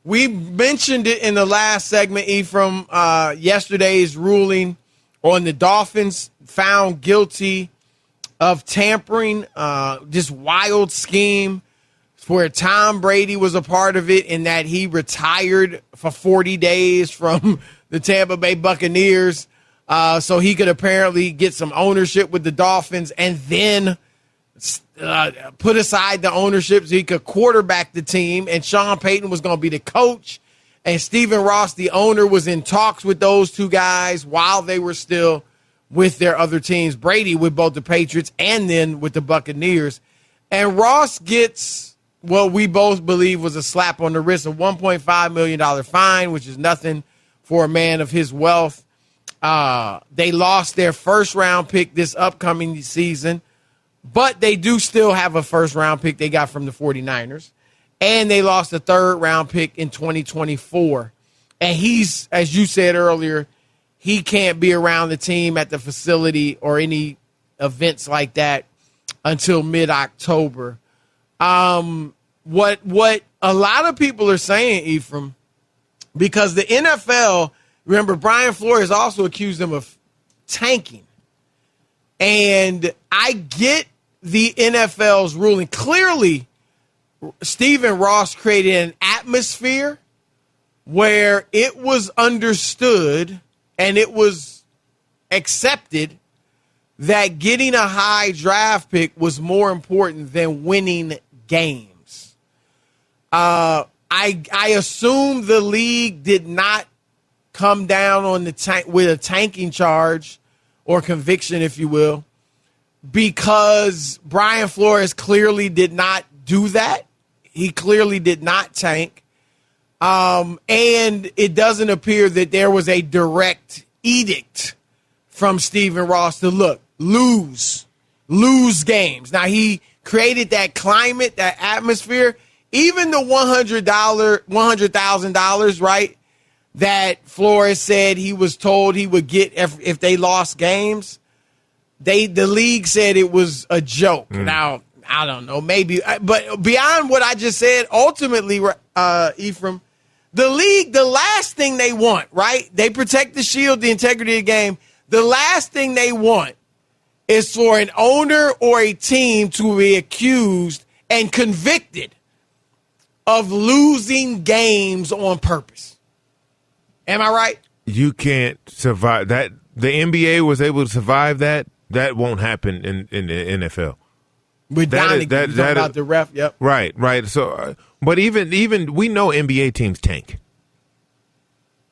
We mentioned it in the last segment, Ephraim, yesterday's ruling on the Dolphins found guilty of tampering, this wild scheme where Tom Brady was a part of it, in that he retired for 40 days from the Tampa Bay Buccaneers so he could apparently get some ownership with the Dolphins, and then put aside the ownership so he could quarterback the team, and Sean Payton was going to be the coach, and Stephen Ross, the owner, was in talks with those two guys while they were still with their other teams, Brady with both the Patriots and then with the Buccaneers. And Ross gets what we both believe was a slap on the wrist, a $1.5 million fine, which is nothing for a man of his wealth. They lost their first-round pick this upcoming season, but they do still have a first-round pick they got from the 49ers. And they lost a third-round pick in 2024. And he's, as you said earlier, he can't be around the team at the facility or any events like that until mid-October. What a lot of people are saying, Ephraim, because the NFL, remember, Brian Flores also accused them of tanking. And I get the NFL's ruling. Clearly, Stephen Ross created an atmosphere where it was understood and it was accepted that getting a high draft pick was more important than winning games. I assume the league did not come down on the tank with a tanking charge or conviction, if you will, because Brian Flores clearly did not do that. He clearly did not tank. And it doesn't appear that there was a direct edict from Stephen Ross to lose games. Now, he created that climate, that atmosphere, even the $100,000, right, that Flores said he was told he would get if they lost games. The league said it was a joke. Now, I don't know, maybe, but beyond what I just said, ultimately, Ephraim, the league, the last thing they want, right? They protect the shield, the integrity of the game. The last thing they want is for an owner or a team to be accused and convicted of losing games on purpose. Am I right? You can't survive that. The NBA was able to survive that. That won't happen in the NFL. With Donegan, talking about the ref, yep. Right. So, but even we know NBA teams tank.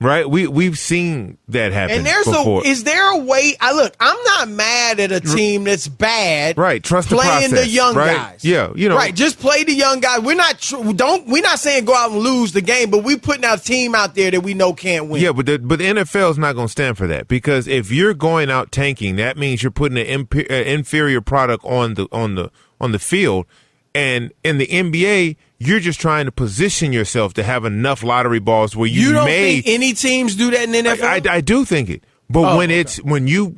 Right, we've seen that happen. And before. Is there a way? I'm not mad at a team that's bad. Right, trust the process. Playing the young right? guys. Yeah, right. Just play the young guys. We're not saying go out and lose the game, but we putting our team out there that we know can't win. Yeah, but the NFL is not going to stand for that, because if you're going out tanking, that means you're putting an inferior product on the field, and in the NBA. You're just trying to position yourself to have enough lottery balls where you don't think any teams do that in the NFL? I do think it, but when you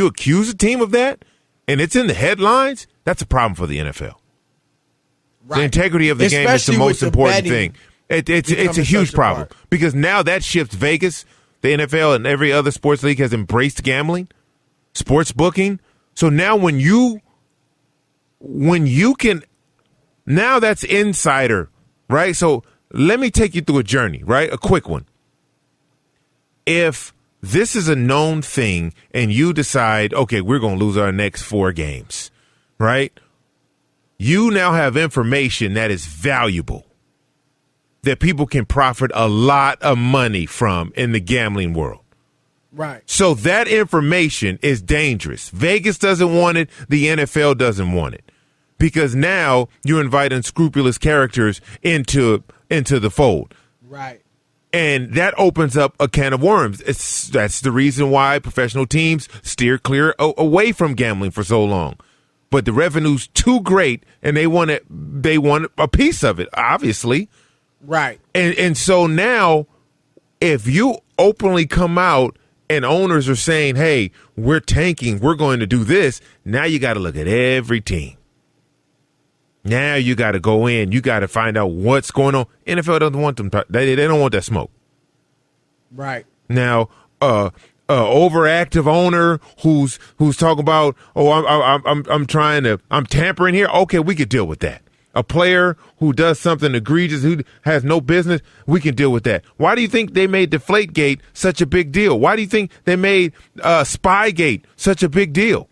accuse a team of that and it's in the headlines, that's a problem for the NFL. Right. The integrity of the game is the most important thing. It's a huge problem because now that shifts Vegas. The NFL and every other sports league has embraced gambling, sports booking. So now when you can. Now that's insider, right? So let me take you through a journey, right? A quick one. If this is a known thing and you decide, okay, we're going to lose our next 4 games, right? You now have information that is valuable, that people can profit a lot of money from in the gambling world. Right. So that information is dangerous. Vegas doesn't want it. The NFL doesn't want it. Because now you invite unscrupulous characters into the fold. Right. And that opens up a can of worms. That's the reason why professional teams steer clear away from gambling for so long. But the revenue's too great, and they want a piece of it, obviously. Right. And so now, if you openly come out and owners are saying, hey, we're tanking, we're going to do this, now you got to look at every team. Now you got to go in. You got to find out what's going on. NFL doesn't want them. They don't want that smoke. Right. Now, overactive owner who's talking about, I'm tampering here. Okay, we could deal with that. A player who does something egregious, who has no business, we can deal with that. Why do you think they made Deflategate such a big deal? Why do you think they made Spygate such a big deal?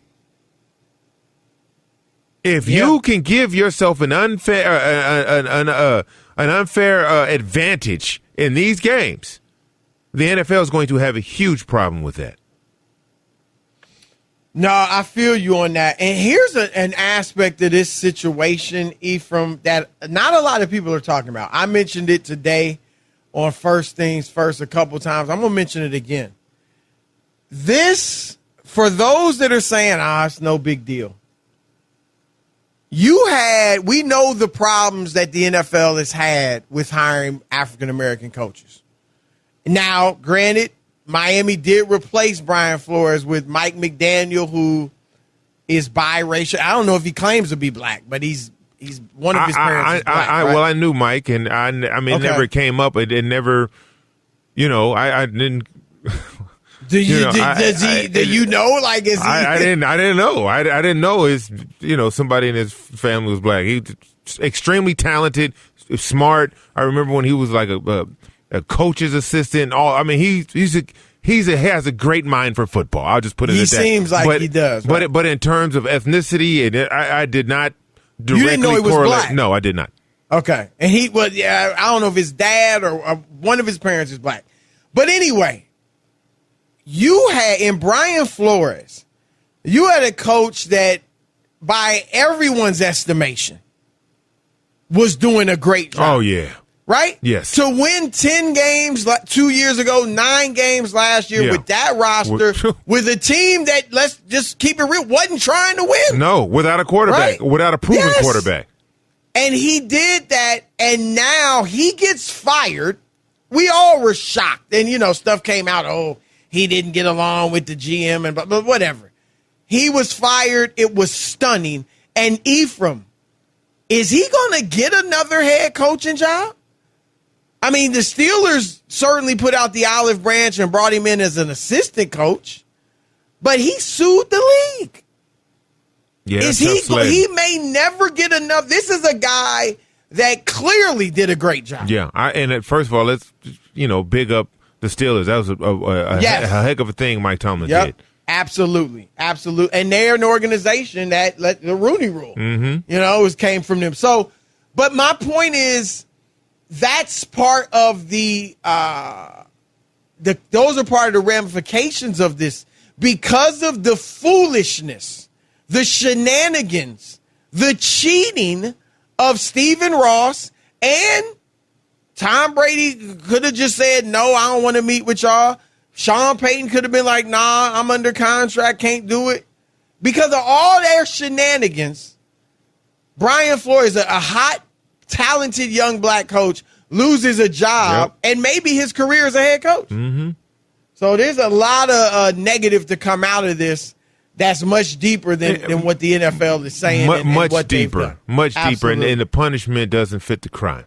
If you can give yourself an unfair advantage in these games, the NFL is going to have a huge problem with that. No, I feel you on that. And here's an aspect of this situation, Ephraim, that not a lot of people are talking about. I mentioned it today on First Things First a couple times. I'm going to mention it again. This, for those that are saying, it's no big deal. We know the problems that the NFL has had with hiring African-American coaches. Now, granted, Miami did replace Brian Flores with Mike McDaniel, who is biracial. I don't know if he claims to be black, but he's one of his parents is black, right? Well, I knew Mike, and I mean, okay. It never came up. It never, I didn't. Do you know? Like, is he? I didn't know. I didn't know his. Somebody in his family was black. He's extremely talented, smart. I remember when he was like a coach's assistant. He has a great mind for football. I'll just put it. He seems like he does. Right? But in terms of ethnicity, I did not directly you didn't know he was correlate. Black. No, I did not. Okay, and I don't know if his dad or one of his parents is black, but anyway. You had, in Brian Flores, you had a coach that, by everyone's estimation, was doing a great job. Oh, yeah. Right? Yes. To win 10 games 2 years ago, 9 games last year with that roster, with a team that, let's just keep it real, wasn't trying to win. No, without a quarterback, without a proven quarterback. And he did that, and now he gets fired. We all were shocked. And, stuff came out, he didn't get along with the GM, but whatever. He was fired. It was stunning. And Ephraim, is he going to get another head coaching job? I mean, the Steelers certainly put out the olive branch and brought him in as an assistant coach, but he sued the league. Yeah, he may never get enough. This is a guy that clearly did a great job. Yeah, and first of all, let's big up the Steelers. That was a heck of a thing Mike Tomlin did. Absolutely. And they're an organization that let the Rooney Rule, came from them. So, but my point is, that's part of those are part of the ramifications of this because of the foolishness, the shenanigans, the cheating of Stephen Ross and Tom Brady could have just said, no, I don't want to meet with y'all. Sean Payton could have been like, nah, I'm under contract, can't do it. Because of all their shenanigans, Brian Flores, a hot, talented young black coach, loses a job, and maybe his career as a head coach. Mm-hmm. So there's a lot of negative to come out of this that's much deeper than what the NFL is saying. Much deeper, and the punishment doesn't fit the crime.